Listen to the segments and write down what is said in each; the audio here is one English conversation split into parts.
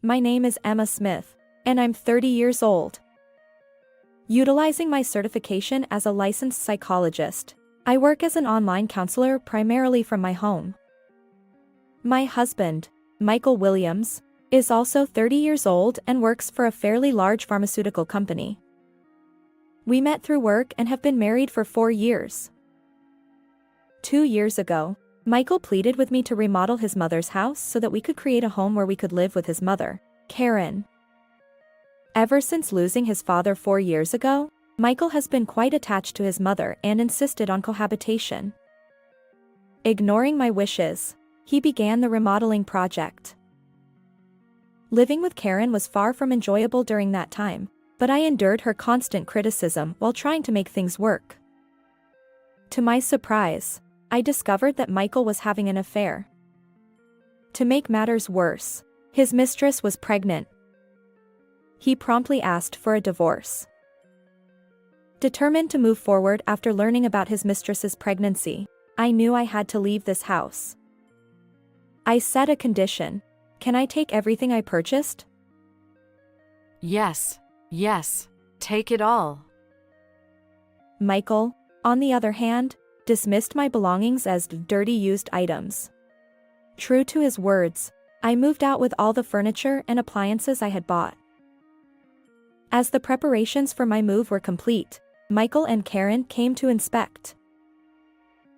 My name is Emma Smith, and I'm 30 years old. Utilizing my certification as a licensed psychologist, I work as an online counselor primarily from my home. My husband, Michael Williams, is also 30 years old and works for a fairly large pharmaceutical company. We met through work and have been married for 4 years. 2 years ago, Michael pleaded with me to remodel his mother's house so that we could create a home where we could live with his mother, Karen. Ever since losing his father 4 years ago, Michael has been quite attached to his mother and insisted on cohabitation. Ignoring my wishes, he began the remodeling project. Living with Karen was far from enjoyable during that time, but I endured her constant criticism while trying to make things work. To my surprise, I discovered that Michael was having an affair. To make matters worse, his mistress was pregnant. He promptly asked for a divorce. Determined to move forward after learning about his mistress's pregnancy, I knew I had to leave this house. I set a condition. Can I take everything I purchased? Yes, take it all. Michael, on the other hand, dismissed my belongings as dirty used items. True to his words, I moved out with all the furniture and appliances I had bought. As the preparations for my move were complete, Michael and Karen came to inspect.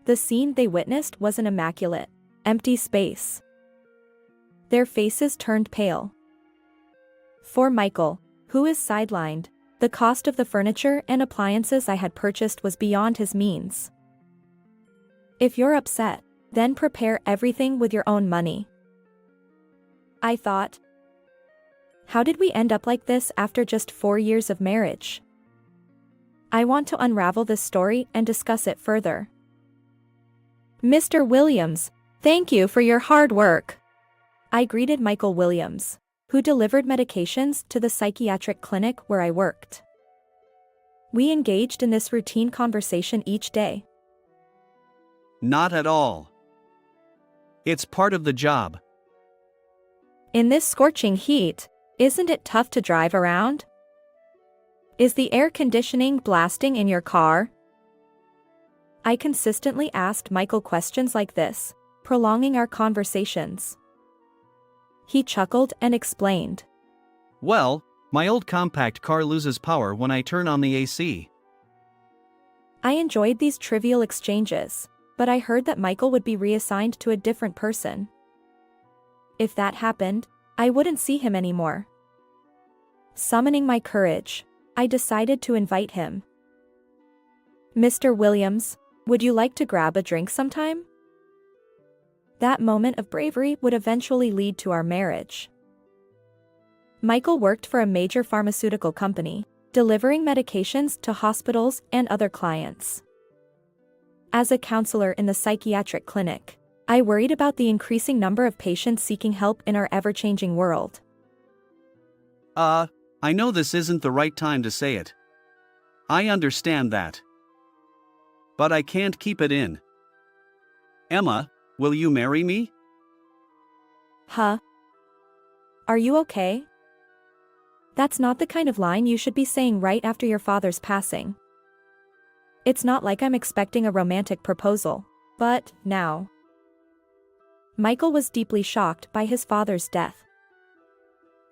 The scene they witnessed was an immaculate, empty space. Their faces turned pale. For Michael, who is sidelined, the cost of the furniture and appliances I had purchased was beyond his means. If you're upset, then prepare everything with your own money. I thought. How did we end up like this after just 4 years of marriage? I want to unravel this story and discuss it further. Mr. Williams, thank you for your hard work. I greeted Michael Williams, who delivered medications to the psychiatric clinic where I worked. We engaged in this routine conversation each day. Not at all. It's part of the job. In this scorching heat, isn't it tough to drive around? Is the air conditioning blasting in your car? I consistently asked Michael questions like this, prolonging our conversations. He chuckled and explained. Well, my old compact car loses power when I turn on the AC. I enjoyed these trivial exchanges, but I heard that Michael would be reassigned to a different person. If that happened, I wouldn't see him anymore. Summoning my courage, I decided to invite him. Mr. Williams, would you like to grab a drink sometime? That moment of bravery would eventually lead to our marriage. Michael worked for a major pharmaceutical company, delivering medications to hospitals and other clients. As a counselor in the psychiatric clinic, I worried about the increasing number of patients seeking help in our ever-changing world. I know this isn't the right time to say it. I understand that. But I can't keep it in. Emma, will you marry me? Huh? Are you okay? That's not the kind of line you should be saying right after your father's passing. It's not like I'm expecting a romantic proposal, but now. Michael was deeply shocked by his father's death.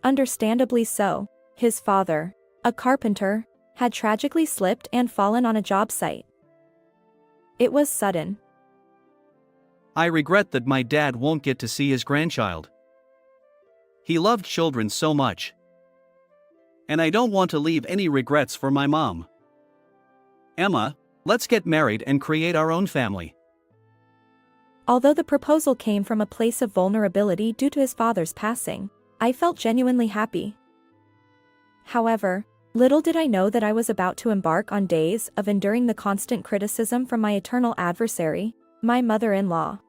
Understandably so, his father, a carpenter, had tragically slipped and fallen on a job site. It was sudden. I regret that my dad won't get to see his grandchild. He loved children so much. And I don't want to leave any regrets for my mom. Emma, let's get married and create our own family. Although the proposal came from a place of vulnerability due to his father's passing, I felt genuinely happy. However, little did I know that I was about to embark on days of enduring the constant criticism from my eternal adversary, my mother-in-law.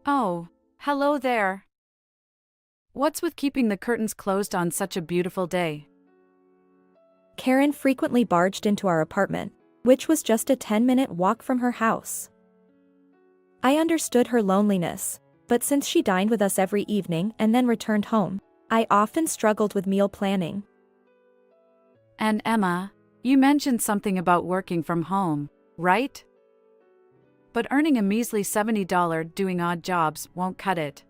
Oh, hello there. What's with keeping the curtains closed on such a beautiful day? Karen frequently barged into our apartment, which was just a 10-minute walk from her house. I understood her loneliness, but since she dined with us every evening and then returned home, I often struggled with meal planning. And Emma, you mentioned something about working from home, right? But earning a measly $70 doing odd jobs won't cut it.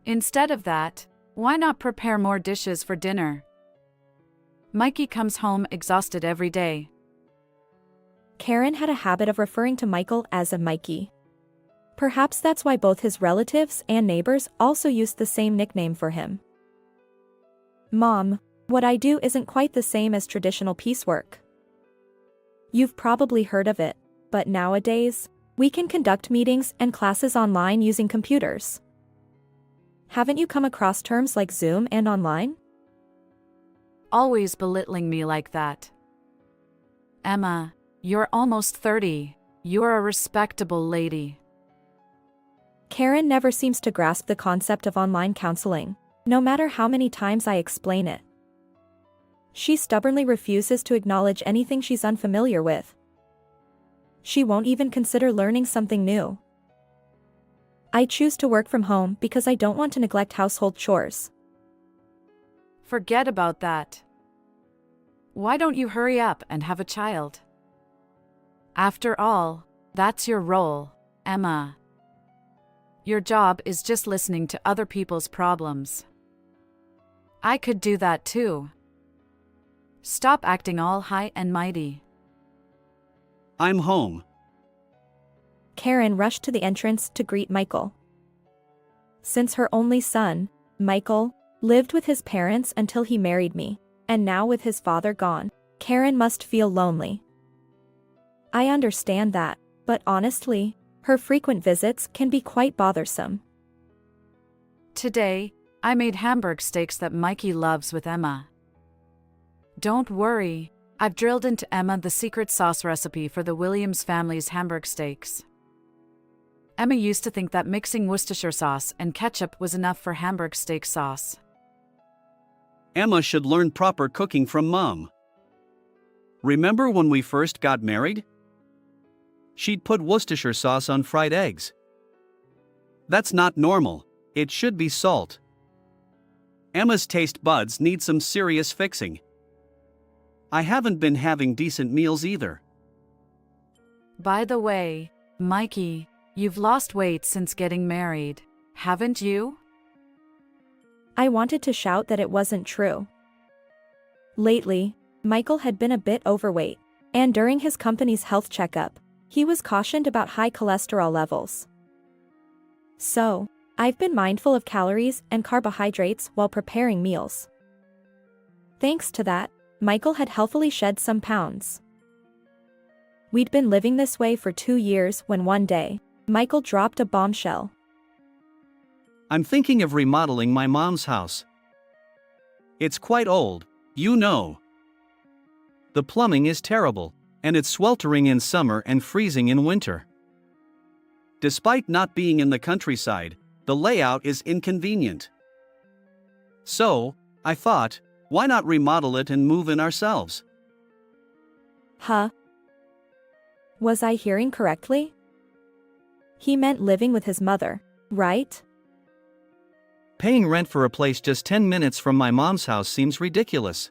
Instead of that, why not prepare more dishes for dinner? Mikey comes home exhausted every day. Karen had a habit of referring to Michael as a Mikey. Perhaps that's why both his relatives and neighbors also used the same nickname for him. Mom, what I do isn't quite the same as traditional piecework. You've probably heard of it, but nowadays, we can conduct meetings and classes online using computers. Haven't you come across terms like Zoom and online? Always belittling me like that. Emma, you're almost 30. You're a respectable lady. Karen never seems to grasp the concept of online counseling, no matter how many times I explain it. She stubbornly refuses to acknowledge anything she's unfamiliar with. She won't even consider learning something new. I choose to work from home because I don't want to neglect household chores. Forget about that. Why don't you hurry up and have a child? After all, that's your role, Emma. Your job is just listening to other people's problems. I could do that too. Stop acting all high and mighty. I'm home. Karen rushed to the entrance to greet Michael. Since her only son, Michael, lived with his parents until he married me, and now with his father gone, Karen must feel lonely. I understand that, but honestly, her frequent visits can be quite bothersome. Today, I made Hamburg steaks that Mikey loves with Emma. Don't worry, I've drilled into Emma the secret sauce recipe for the Williams family's Hamburg steaks. Emma used to think that mixing Worcestershire sauce and ketchup was enough for Hamburg steak sauce. Emma should learn proper cooking from Mom. Remember when we first got married? She'd put Worcestershire sauce on fried eggs. That's not normal, it should be salt. Emma's taste buds need some serious fixing. I haven't been having decent meals either. By the way, Mikey, you've lost weight since getting married, haven't you? I wanted to shout that it wasn't true. Lately, Michael had been a bit overweight, and during his company's health checkup, he was cautioned about high cholesterol levels. So, I've been mindful of calories and carbohydrates while preparing meals. Thanks to that, Michael had healthily shed some pounds. We'd been living this way for 2 years when one day, Michael dropped a bombshell. I'm thinking of remodeling my mom's house. It's quite old, you know. The plumbing is terrible, and it's sweltering in summer and freezing in winter. Despite not being in the countryside, the layout is inconvenient. So, I thought, why not remodel it and move in ourselves? Huh? Was I hearing correctly? He meant living with his mother, right? Paying rent for a place just 10 minutes from my mom's house seems ridiculous.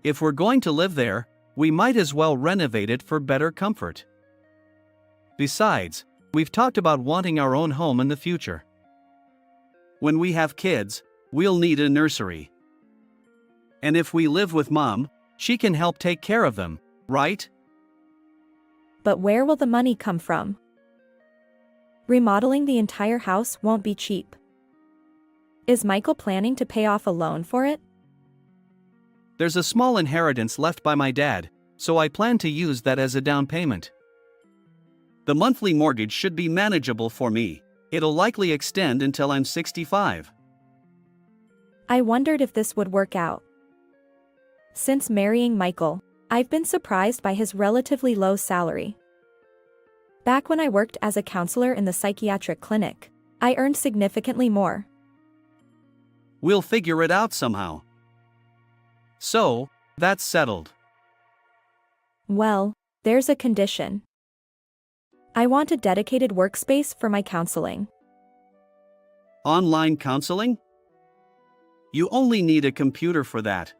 If we're going to live there, we might as well renovate it for better comfort. Besides, we've talked about wanting our own home in the future. When we have kids, we'll need a nursery. And if we live with Mom, she can help take care of them, right? But where will the money come from? Remodeling the entire house won't be cheap. Is Michael planning to pay off a loan for it? There's a small inheritance left by my dad, so I plan to use that as a down payment. The monthly mortgage should be manageable for me. It'll likely extend until I'm 65. I wondered if this would work out. Since marrying Michael, I've been surprised by his relatively low salary. Back when I worked as a counselor in the psychiatric clinic, I earned significantly more. We'll figure it out somehow. So, that's settled. Well, there's a condition. I want a dedicated workspace for my counseling. Online counseling? You only need a computer for that.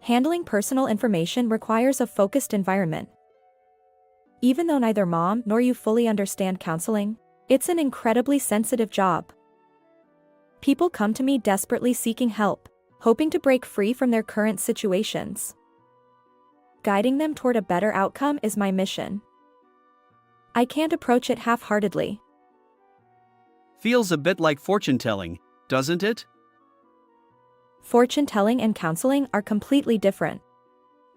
Handling personal information requires a focused environment. Even though neither mom nor you fully understand counseling, it's an incredibly sensitive job. People come to me desperately seeking help, hoping to break free from their current situations. Guiding them toward a better outcome is my mission. I can't approach it half-heartedly. Feels a bit like fortune-telling, doesn't it? Fortune-telling and counseling are completely different.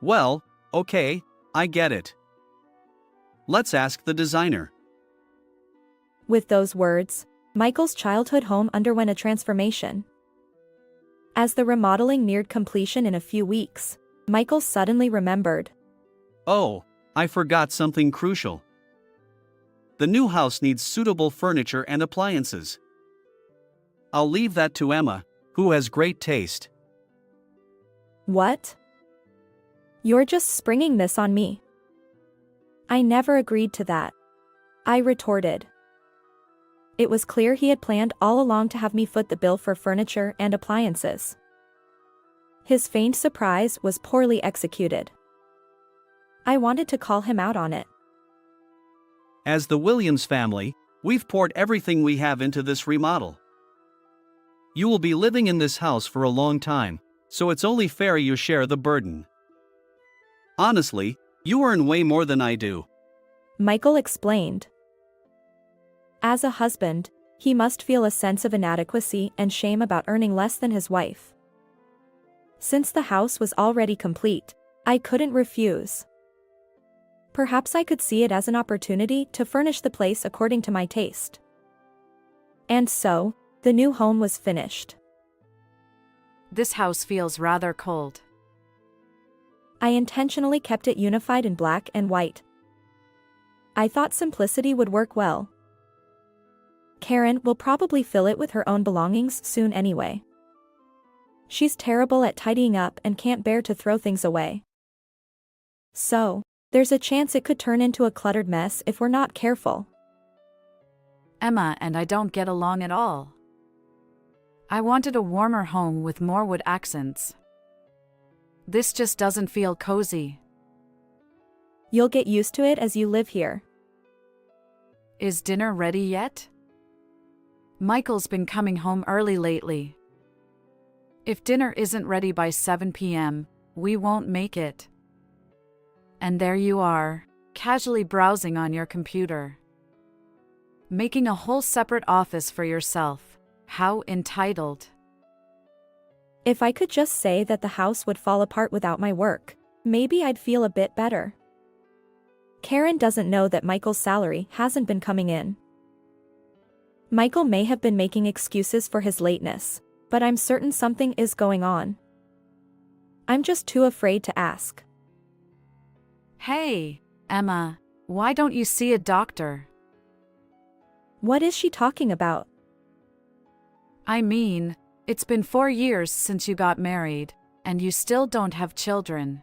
Well, okay, I get it. Let's ask the designer. With those words, Michael's childhood home underwent a transformation. As the remodeling neared completion in a few weeks, Michael suddenly remembered. Oh, I forgot something crucial. The new house needs suitable furniture and appliances. I'll leave that to Emma, who has great taste. What? You're just springing this on me. I never agreed to that, I retorted. It was clear he had planned all along to have me foot the bill for furniture and appliances. His feigned surprise was poorly executed. I wanted to call him out on it. As the Williams family, we've poured everything we have into this remodel. You will be living in this house for a long time, so it's only fair you share the burden. Honestly, you earn way more than I do. Michael explained. As a husband, he must feel a sense of inadequacy and shame about earning less than his wife. Since the house was already complete, I couldn't refuse. Perhaps I could see it as an opportunity to furnish the place according to my taste. And so, the new home was finished. This house feels rather cold. I intentionally kept it unified in black and white. I thought simplicity would work well. Karen will probably fill it with her own belongings soon anyway. She's terrible at tidying up and can't bear to throw things away. So, there's a chance it could turn into a cluttered mess if we're not careful. Emma and I don't get along at all. I wanted a warmer home with more wood accents. This just doesn't feel cozy. You'll get used to it as you live here. Is dinner ready yet? Michael's been coming home early lately. If dinner isn't ready by 7 p.m., we won't make it. And there you are, casually browsing on your computer. Making a whole separate office for yourself. How entitled. If I could just say that the house would fall apart without my work, maybe I'd feel a bit better. Karen doesn't know that Michael's salary hasn't been coming in. Michael may have been making excuses for his lateness, but I'm certain something is going on. I'm just too afraid to ask. Hey, Emma, why don't you see a doctor? What is she talking about? I mean, it's been 4 years since you got married, and you still don't have children.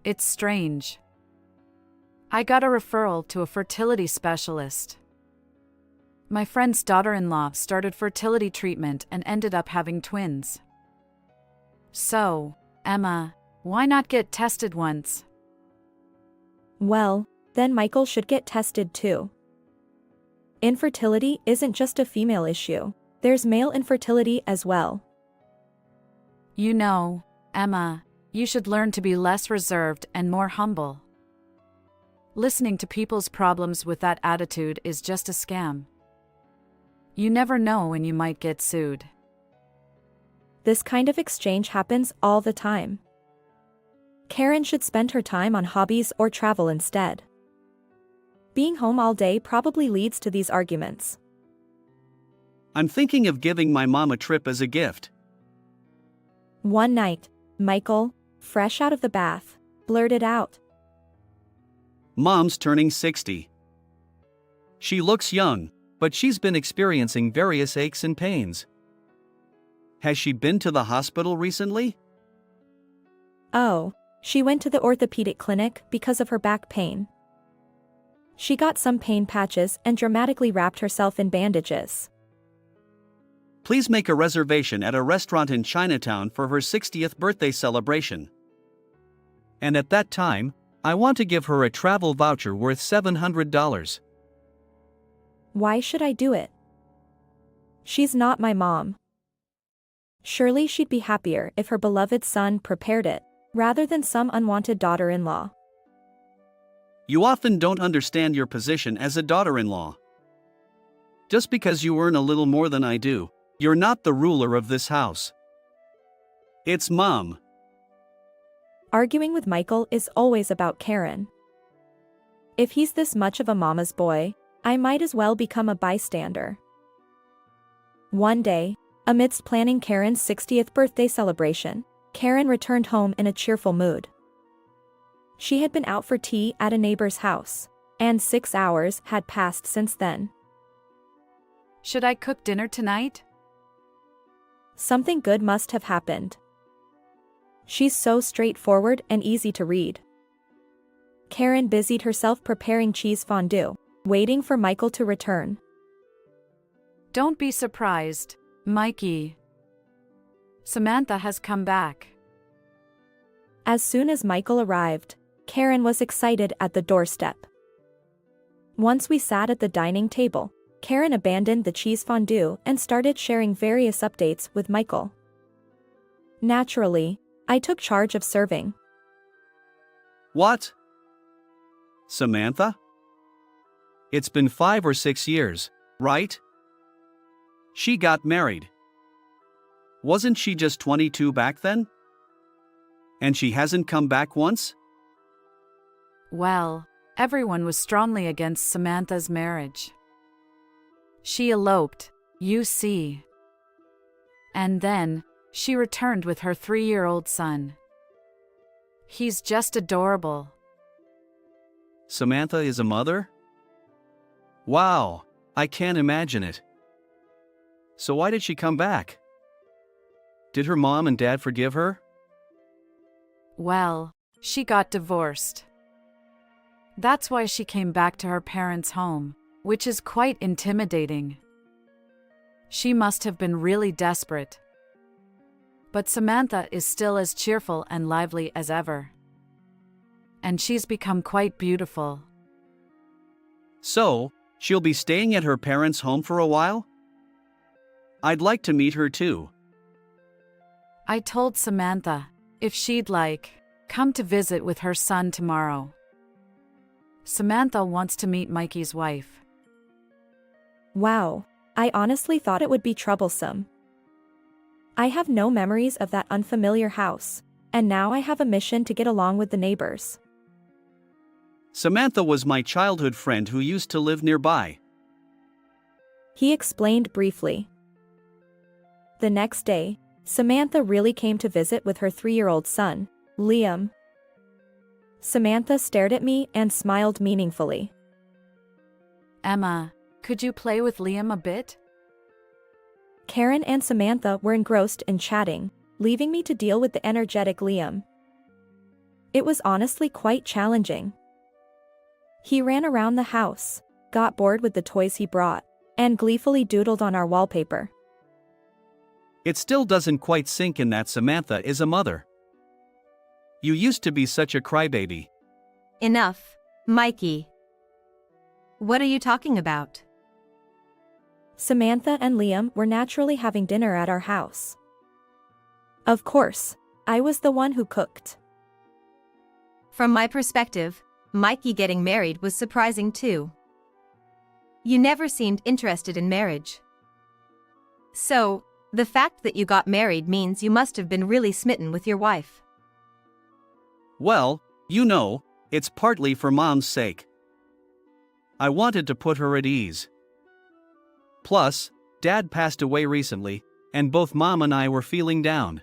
It's strange. I got a referral to a fertility specialist. My friend's daughter-in-law started fertility treatment and ended up having twins. So, Emma, why not get tested once? Well, then Michael should get tested too. Infertility isn't just a female issue, there's male infertility as well. You know, Emma, you should learn to be less reserved and more humble. Listening to people's problems with that attitude is just a scam. You never know when you might get sued. This kind of exchange happens all the time. Karen should spend her time on hobbies or travel instead. Being home all day probably leads to these arguments. I'm thinking of giving my mom a trip as a gift. One night, Michael, fresh out of the bath, blurted out. Mom's turning 60. She looks young, but she's been experiencing various aches and pains. Has she been to the hospital recently? Oh, she went to the orthopedic clinic because of her back pain. She got some pain patches and dramatically wrapped herself in bandages. Please make a reservation at a restaurant in Chinatown for her 60th birthday celebration. And at that time, I want to give her a travel voucher worth $700. Why should I do it? She's not my mom. Surely she'd be happier if her beloved son prepared it, rather than some unwanted daughter-in-law. You often don't understand your position as a daughter-in-law. Just because you earn a little more than I do, you're not the ruler of this house. It's Mom. Arguing with Michael is always about Karen. If he's this much of a mama's boy, I might as well become a bystander. One day, amidst planning Karen's 60th birthday celebration, Karen returned home in a cheerful mood. She had been out for tea at a neighbor's house, and 6 hours had passed since then. Should I cook dinner tonight? Something good must have happened. She's so straightforward and easy to read. Karen busied herself preparing cheese fondue, waiting for Michael to return. Don't be surprised, Mikey. Samantha has come back. As soon as Michael arrived, Karen was excited at the doorstep. Once we sat at the dining table, Karen abandoned the cheese fondue and started sharing various updates with Michael. Naturally, I took charge of serving. What? Samantha? It's been 5 or 6 years, right? She got married. Wasn't she just 22 back then? And she hasn't come back once? Well, everyone was strongly against Samantha's marriage. She eloped, you see. And then, she returned with her 3-year-old son. He's just adorable. Samantha is a mother? Wow, I can't imagine it. So why did she come back? Did her mom and dad forgive her? Well, she got divorced. That's why she came back to her parents' home, which is quite intimidating. She must have been really desperate. But Samantha is still as cheerful and lively as ever. And she's become quite beautiful. So, she'll be staying at her parents' home for a while? I'd like to meet her too. I told Samantha, if she'd come to visit with her son tomorrow. Samantha wants to meet Mikey's wife. Wow, I honestly thought it would be troublesome. I have no memories of that unfamiliar house, and now I have a mission to get along with the neighbors. Samantha was my childhood friend who used to live nearby. He explained briefly. The next day, Samantha really came to visit with her 3-year-old son, Liam. Samantha stared at me and smiled meaningfully. Emma, could you play with Liam a bit? Karen and Samantha were engrossed in chatting, leaving me to deal with the energetic Liam. It was honestly quite challenging. He ran around the house, got bored with the toys he brought, and gleefully doodled on our wallpaper. It still doesn't quite sink in that Samantha is a mother. You used to be such a crybaby. Enough, Mikey. What are you talking about? Samantha and Liam were naturally having dinner at our house. Of course, I was the one who cooked. From my perspective, Mikey getting married was surprising too. You never seemed interested in marriage. So, the fact that you got married means you must have been really smitten with your wife. Well, you know, it's partly for Mom's sake. I wanted to put her at ease. Plus, Dad passed away recently, and both Mom and I were feeling down.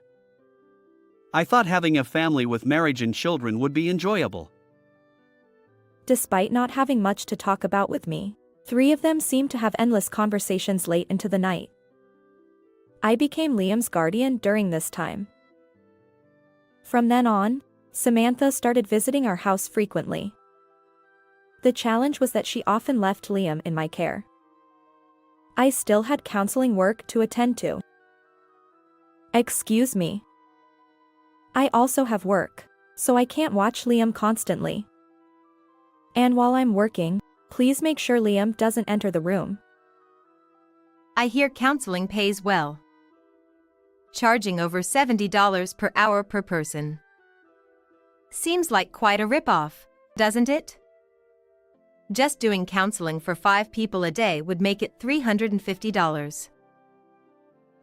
I thought having a family with marriage and children would be enjoyable. Despite not having much to talk about with me, 3 of them seemed to have endless conversations late into the night. I became Liam's guardian during this time. From then on, Samantha started visiting our house frequently. The challenge was that she often left Liam in my care. I still had counseling work to attend to. Excuse me. I also have work, so I can't watch Liam constantly. And while I'm working, please make sure Liam doesn't enter the room. I hear counseling pays well. Charging over $70 per hour per person. Seems like quite a ripoff, doesn't it? Just doing counseling for 5 people a day would make it $350.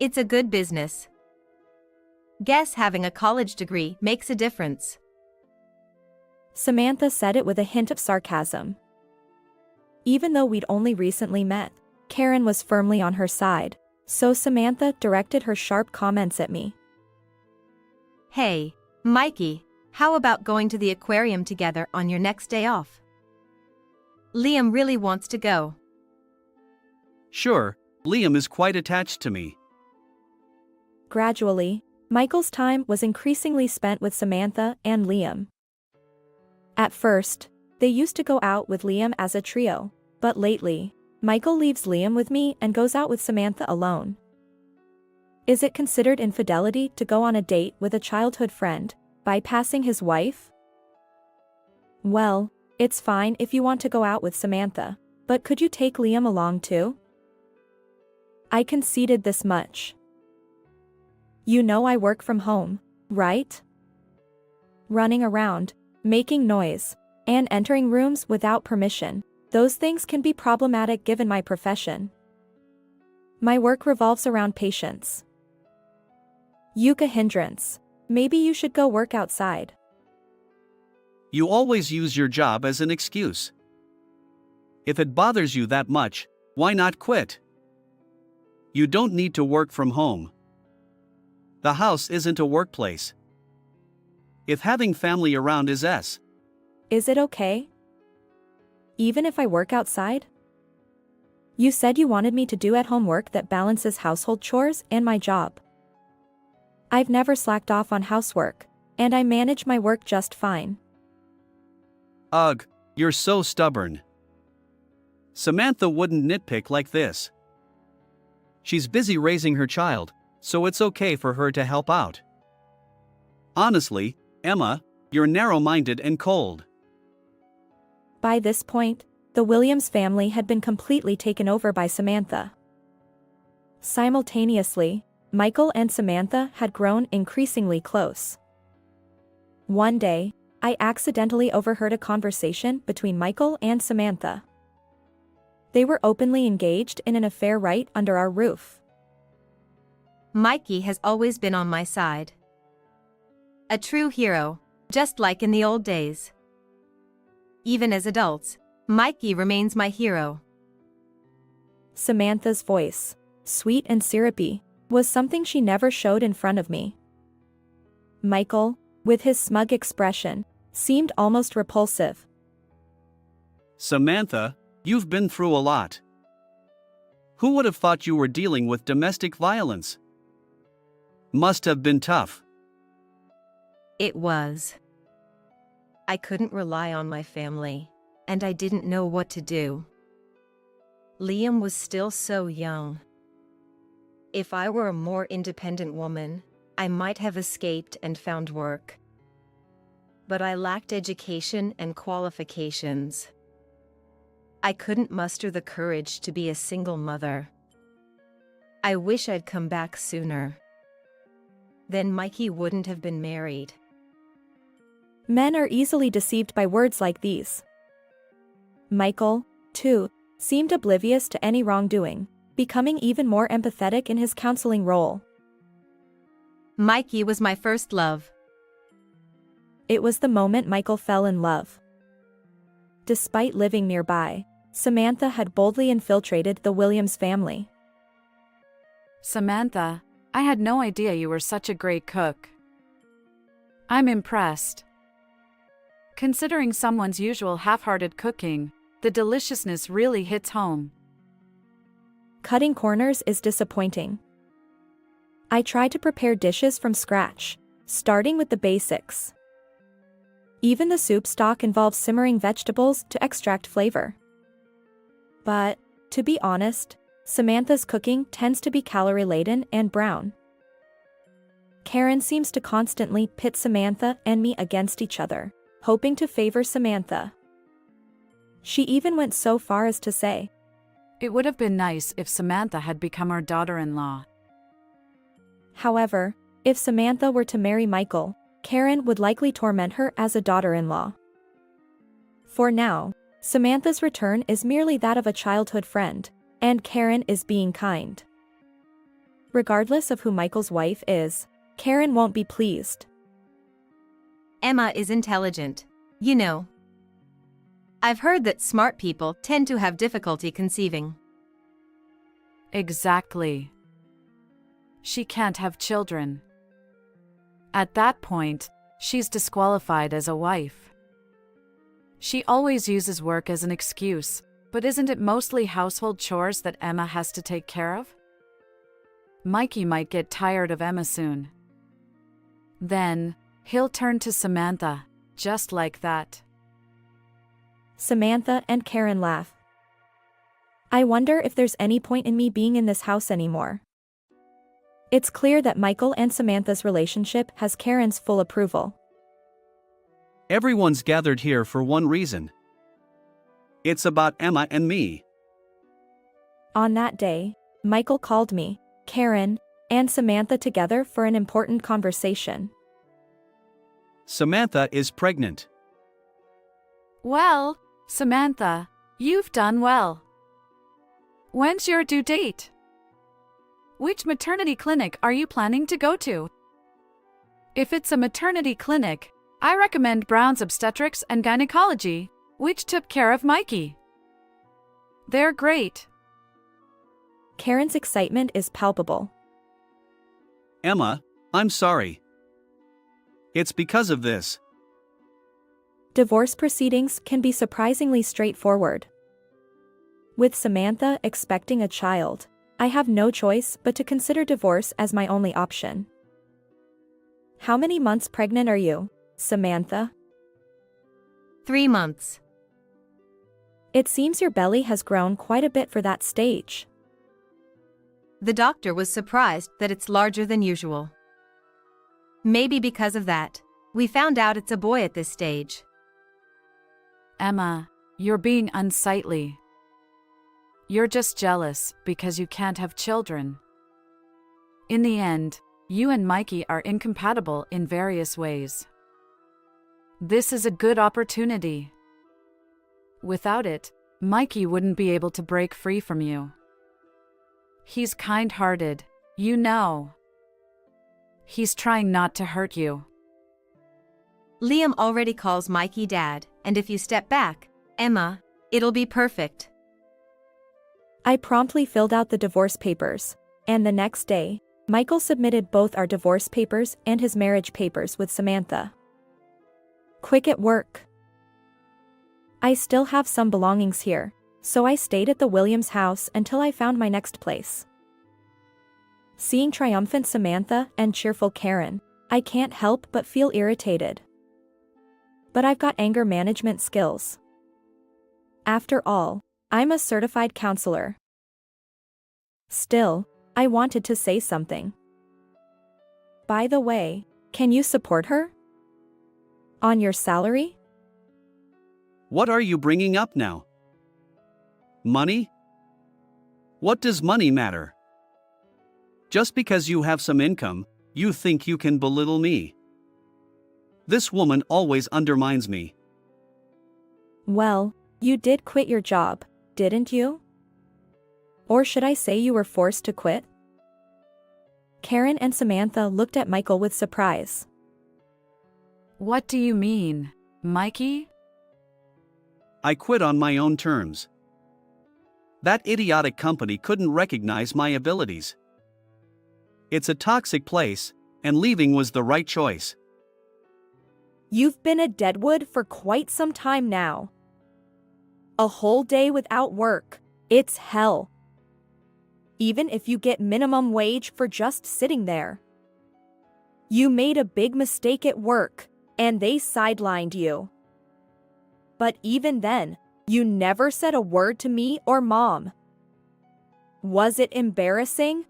It's a good business. Guess having a college degree makes a difference. Samantha said it with a hint of sarcasm. Even though we'd only recently met, Karen was firmly on her side, so Samantha directed her sharp comments at me. Hey, Mikey, how about going to the aquarium together on your next day off? Liam really wants to go. Sure, Liam is quite attached to me. Gradually, Michael's time was increasingly spent with Samantha and Liam. At first, they used to go out with Liam as a trio, but lately, Michael leaves Liam with me and goes out with Samantha alone. Is it considered infidelity to go on a date with a childhood friend, bypassing his wife? Well, it's fine if you want to go out with Samantha, but could you take Liam along too? I conceded this much. You know I work from home, right? Running around, making noise, and entering rooms without permission, those things can be problematic given my profession. My work revolves around patients. Yuka hindrance. Maybe you should go work outside. You always use your job as an excuse. If it bothers you that much, why not quit? You don't need to work from home. The house isn't a workplace. If having family around is Is it okay? Even if I work outside? You said you wanted me to do at-home work that balances household chores and my job. I've never slacked off on housework, and I manage my work just fine. Ugh, you're so stubborn. Samantha wouldn't nitpick like this. She's busy raising her child, so it's okay for her to help out. Honestly, Emma, you're narrow-minded and cold. By this point, the Williams family had been completely taken over by Samantha. Simultaneously, Michael and Samantha had grown increasingly close. One day, I accidentally overheard a conversation between Michael and Samantha. They were openly engaged in an affair right under our roof. Mikey has always been on my side. A true hero, just like in the old days. Even as adults, Mikey remains my hero. Samantha's voice, sweet and syrupy, was something she never showed in front of me. Michael, with his smug expression, seemed almost repulsive. Samantha, you've been through a lot. Who would have thought you were dealing with domestic violence? Must have been tough. It was. I couldn't rely on my family, and I didn't know what to do. Liam was still so young. If I were a more independent woman, I might have escaped and found work. But I lacked education and qualifications. I couldn't muster the courage to be a single mother. I wish I'd come back sooner. Then Mikey wouldn't have been married. Men are easily deceived by words like these. Michael, too, seemed oblivious to any wrongdoing, becoming even more empathetic in his counseling role. Mikey was my first love. It was the moment Michael fell in love. Despite living nearby, Samantha had boldly infiltrated the Williams family. Samantha, I had no idea you were such a great cook. I'm impressed. Considering someone's usual half-hearted cooking, the deliciousness really hits home. Cutting corners is disappointing. I try to prepare dishes from scratch, starting with the basics. Even the soup stock involves simmering vegetables to extract flavor. But, to be honest, Samantha's cooking tends to be calorie-laden and brown. Karen seems to constantly pit Samantha and me against each other, hoping to favor Samantha. She even went so far as to say, It would have been nice if Samantha had become our daughter-in-law. however, if Samantha were to marry Michael, Karen would likely torment her as a daughter-in-law. For now, Samantha's return is merely that of a childhood friend, and Karen is being kind. Regardless of who Michael's wife is, Karen won't be pleased. Emma is intelligent. You know. I've heard that smart people tend to have difficulty conceiving. Exactly. She can't have children. At that point, she's disqualified as a wife. She always uses work as an excuse, but isn't it mostly household chores that Emma has to take care of? Mikey might get tired of Emma soon. Then, he'll turn to Samantha, just like that. Samantha and Karen laugh. I wonder if there's any point in me being in this house anymore. It's clear that Michael and Samantha's relationship has Karen's full approval. Everyone's gathered here for one reason. It's about Emma and me. On that day, Michael called me, Karen, and Samantha together for an important conversation. Samantha is pregnant. Well, Samantha, you've done well. When's your due date? Which maternity clinic are you planning to go to? If it's a maternity clinic, I recommend Brown's Obstetrics and Gynecology, which took care of Mikey. They're great. Karen's excitement is palpable. Emma, I'm sorry. It's because of this. Divorce proceedings can be surprisingly straightforward. With Samantha expecting a child, I have no choice but to consider divorce as my only option. How many months pregnant are you, Samantha? 3 months. It seems your belly has grown quite a bit for that stage. The doctor was surprised that it's larger than usual. Maybe because of that, we found out it's a boy at this stage. Emma, you're being unsightly. You're just jealous because you can't have children. In the end, you and Mikey are incompatible in various ways. This is a good opportunity. Without it, Mikey wouldn't be able to break free from you. He's kind-hearted, you know. He's trying not to hurt you. Liam already calls Mikey Dad, and if you step back, Emma, it'll be perfect. I promptly filled out the divorce papers, and the next day, Michael submitted both our divorce papers and his marriage papers with Samantha. Quick at work. I still have some belongings here, so I stayed at the Williams house until I found my next place. Seeing triumphant Samantha and cheerful Karen, I can't help but feel irritated. But I've got anger management skills. After all, I'm a certified counselor. Still, I wanted to say something. By the way, can you support her? On your salary? What are you bringing up now? Money? What does money matter? Just because you have some income, you think you can belittle me. This woman always undermines me. Well, you did quit your job, didn't you? Or should I say you were forced to quit? Karen and Samantha looked at Michael with surprise. What do you mean, Mikey? I quit on my own terms. That idiotic company couldn't recognize my abilities. It's a toxic place, and leaving was the right choice. You've been at Deadwood for quite some time now. A whole day without work, it's hell. Even if you get minimum wage for just sitting there. You made a big mistake at work, and they sidelined you. But even then, you never said a word to me or Mom. Was it embarrassing?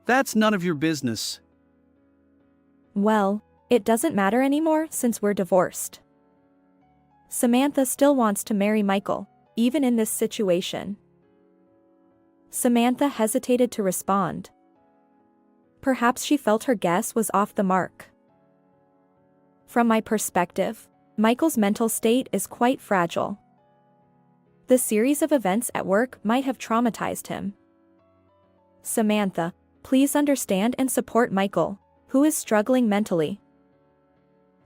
That's none of your business. Well, it doesn't matter anymore since we're divorced. Samantha still wants to marry Michael, even in this situation. Samantha hesitated to respond. Perhaps she felt her guess was off the mark. From my perspective, Michael's mental state is quite fragile. The series of events at work might have traumatized him. Samantha, please understand and support Michael, who is struggling mentally.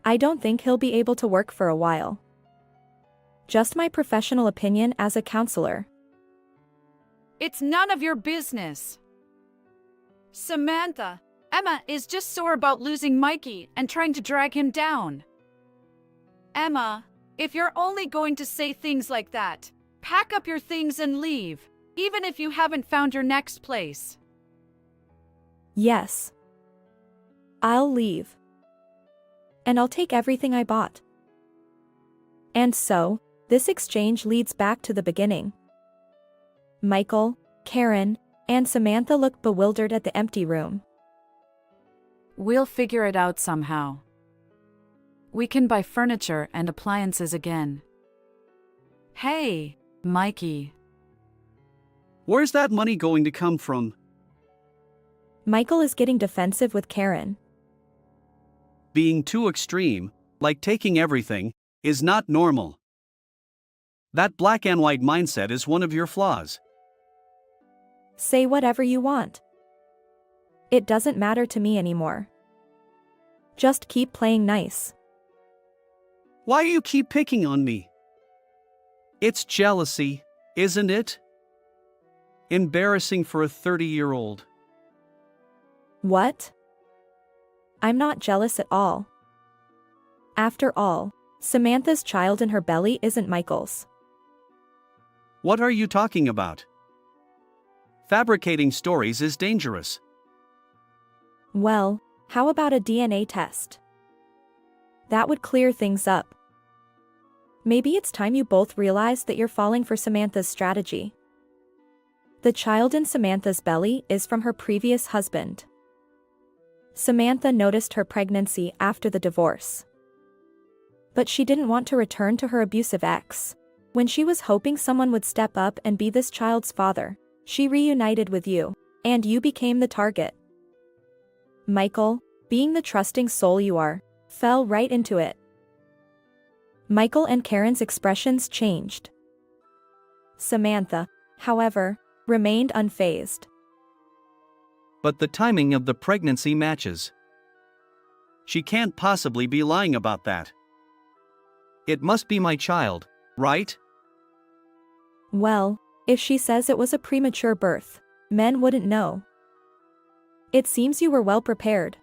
I don't think he'll be able to work for a while. Just my professional opinion as a counselor. It's none of your business. Samantha, Emma is just sore about losing Mikey and trying to drag him down. Emma, if you're only going to say things like that, pack up your things and leave, even if you haven't found your next place. Yes. I'll leave. And I'll take everything I bought. And so, this exchange leads back to the beginning. Michael, Karen, and Samantha look bewildered at the empty room. We'll figure it out somehow. We can buy furniture and appliances again. Hey, Mikey. Where's that money going to come from? Michael is getting defensive with Karen. Being too extreme, like taking everything, is not normal. That black and white mindset is one of your flaws. Say whatever you want. It doesn't matter to me anymore. Just keep playing nice. Why do you keep picking on me? It's jealousy, isn't it? Embarrassing for a 30-year-old. What? I'm not jealous at all. After all, Samantha's child in her belly isn't Michael's. What are you talking about? Fabricating stories is dangerous. Well, how about a DNA test? That would clear things up. Maybe it's time you both realize that you're falling for Samantha's strategy. The child in Samantha's belly is from her previous husband. Samantha noticed her pregnancy after the divorce. But she didn't want to return to her abusive ex. When she was hoping someone would step up and be this child's father, she reunited with you, and you became the target. Michael, being the trusting soul you are, fell right into it. Michael and Karen's expressions changed. Samantha, however, remained unfazed. But the timing of the pregnancy matches. She can't possibly be lying about that. It must be my child, right? Well, if she says it was a premature birth, men wouldn't know. It seems you were well prepared.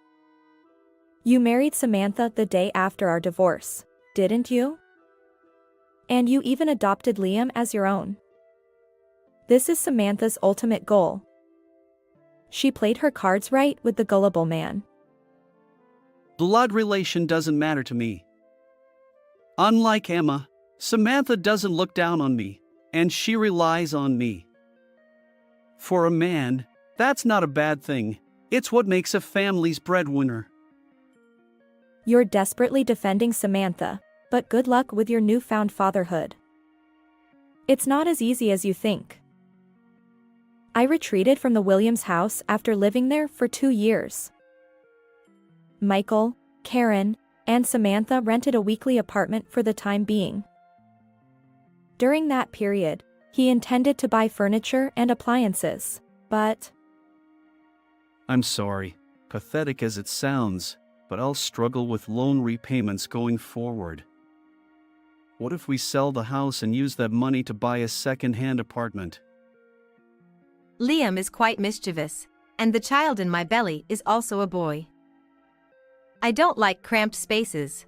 You married Samantha the day after our divorce, didn't you? And you even adopted Liam as your own. This is Samantha's ultimate goal. She played her cards right with the gullible man. Blood relation doesn't matter to me. Unlike Emma, Samantha doesn't look down on me, and she relies on me. For a man, that's not a bad thing. It's what makes a family's breadwinner. You're desperately defending Samantha, but good luck with your newfound fatherhood. It's not as easy as you think. I retreated from the Williams house after living there for 2 years. Michael, Karen, and Samantha rented a weekly apartment for the time being. During that period, he intended to buy furniture and appliances, but... I'm sorry, pathetic as it sounds, but I'll struggle with loan repayments going forward. What if we sell the house and use that money to buy a second-hand apartment? Liam is quite mischievous, and the child in my belly is also a boy. I don't like cramped spaces.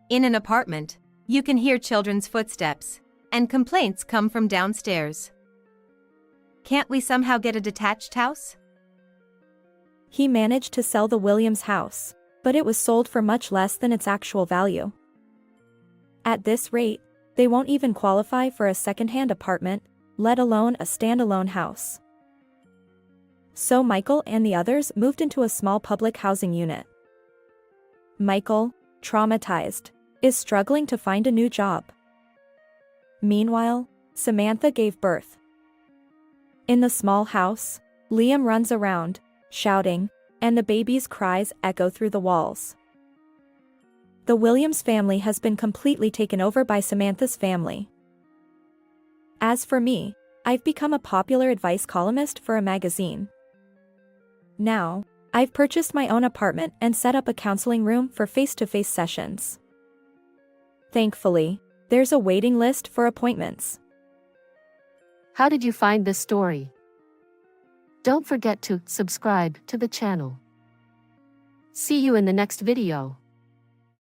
In an apartment, you can hear children's footsteps, and complaints come from downstairs. Can't we somehow get a detached house? He managed to sell the Williams house, but it was sold for much less than its actual value. At this rate, they won't even qualify for a second-hand apartment, let alone a standalone house. So Michael and the others moved into a small public housing unit. Michael, traumatized, is struggling to find a new job. Meanwhile, Samantha gave birth. In the small house, Liam runs around, shouting, and the baby's cries echo through the walls. The Williams family has been completely taken over by Samantha's family. As for me, I've become a popular advice columnist for a magazine. Now, I've purchased my own apartment and set up a counseling room for face-to-face sessions. Thankfully, there's a waiting list for appointments. How did you find this story? Don't forget to subscribe to the channel. See you in the next video.